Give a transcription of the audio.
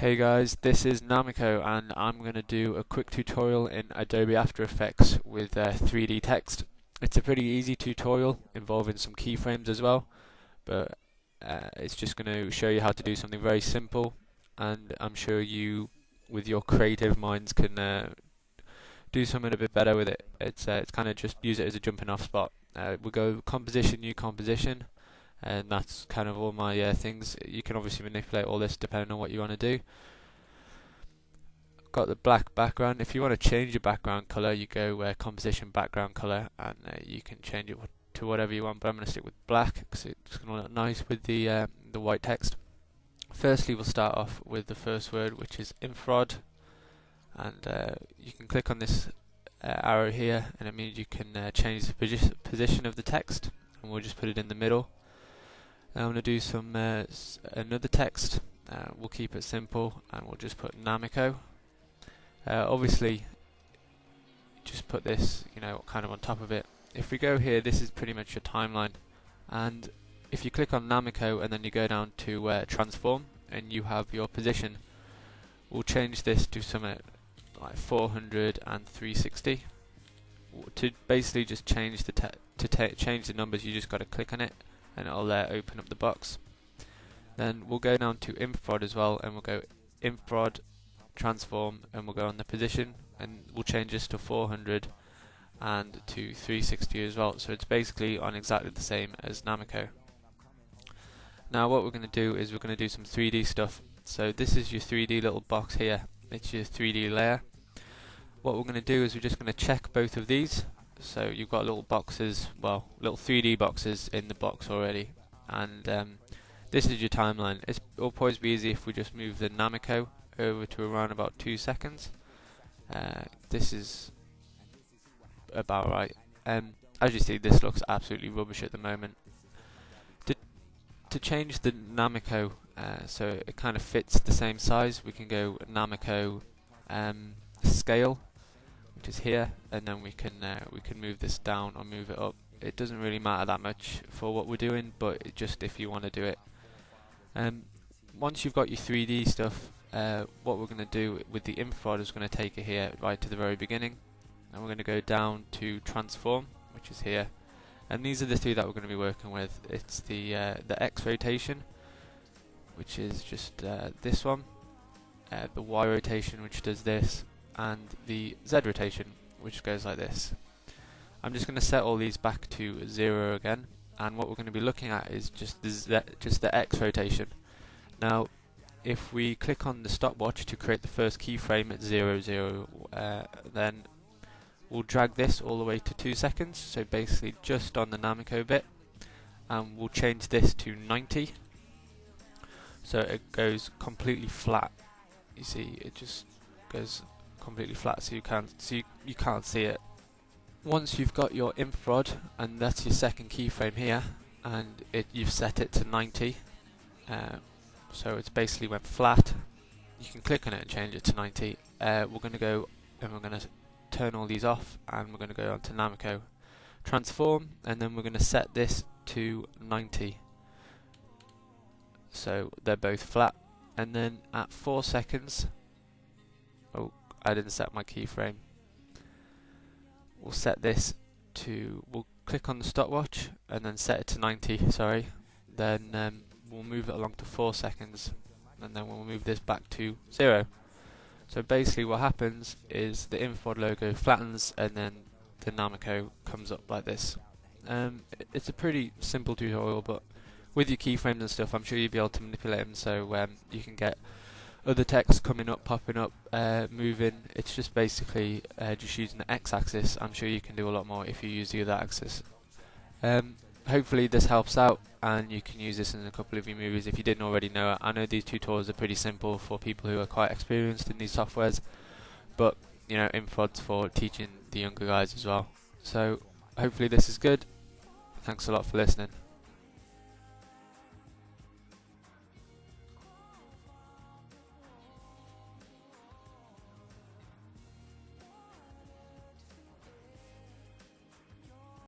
Hey guys, this is Namiko and I'm going to do a quick tutorial in Adobe After Effects with 3D text. It's a pretty easy tutorial involving some keyframes as well, but it's just going to show you how to do something very simple, and I'm sure you with your creative minds can do something a bit better with it. It's kind of just use it as a jumping off spot. We'll go composition, new composition, and that's kind of all my things. You can obviously manipulate all this depending on what you want to do. Got the black background. If you want to change your background color, you go composition background color, and you can change it to whatever you want, but I'm going to stick with black because it's going to look nice with the white text. Firstly, we'll start off with the first word, which is infrared, and you can click on this arrow here and it means you can change the position of the text, and we'll just put it in the middle. Now I'm going to do some another text. We'll keep it simple and we'll just put Namiko. Obviously, just put this, kind of on top of it. If we go here, this is pretty much your timeline. And if you click on Namiko and then you go down to transform and you have your position, we'll change this to something like 400 and 360. To basically just change change the numbers, you just got to click on it and it'll open up the box. Then we'll go down to infrared as well, and we'll go infrared, transform, and we'll go on the position, and we'll change this to 400 and to 360 as well. So it's basically on exactly the same as Namiko. Now what we're going to do is we're going to do some 3D stuff. So this is your 3D little box here. It's your 3D layer. What we're going to do is we're just going to check both of these. So you've got little boxes, well, little 3D boxes in the box already, and this is your timeline. It'll probably be easy if we just move the Namiko over to around about 2 seconds. This is about right. As you see, this looks absolutely rubbish at the moment. To change the Namiko so it kind of fits the same size, we can go Namiko scale, which is here, and then we can move this down or move it up. It doesn't really matter that much for what we're doing, but just if you want to do it. Once you've got your 3D stuff, what we're going to do with the infrared is going to take it here right to the very beginning, and we're going to go down to transform, which is here. And these are the three that we're going to be working with. It's the X rotation, which is just this one, the Y rotation, which does this, and the Z rotation, which goes like this. I'm just going to set all these back to 0 again, and what we're going to be looking at is just the X rotation. Now, if we click on the stopwatch to create the first keyframe at 0, 0, then we'll drag this all the way to 2 seconds, so basically just on the Namiko bit, and we'll change this to 90, so it goes completely flat. You see, it just goes completely flat, so you can't see it. Once you've got your infrared, and that's your second keyframe here, and you've set it to 90, so it's basically went flat. You can click on it and change it to 90. We're going to go and we're going to turn all these off, and we're going to go on to Namiko transform, and then we're going to set this to 90, so they're both flat. And then at 4 seconds, oh, I didn't set my keyframe. We'll set this to, we'll click on the stopwatch and then set it to 90, sorry. Then we'll move it along to 4 seconds, and then we'll move this back to 0. So basically what happens is the infrared logo flattens and then the Namiko comes up like this. It's a pretty simple tutorial, but with your keyframes and stuff, I'm sure you'll be able to manipulate them so you can get other text coming up, popping up, moving. It's just basically just using the X-axis. I'm sure you can do a lot more if you use the other axis. Hopefully this helps out, and you can use this in a couple of your movies if you didn't already know it. I know these tutorials are pretty simple for people who are quite experienced in these softwares, but infrared's for teaching the younger guys as well. So hopefully this is good. Thanks a lot for listening.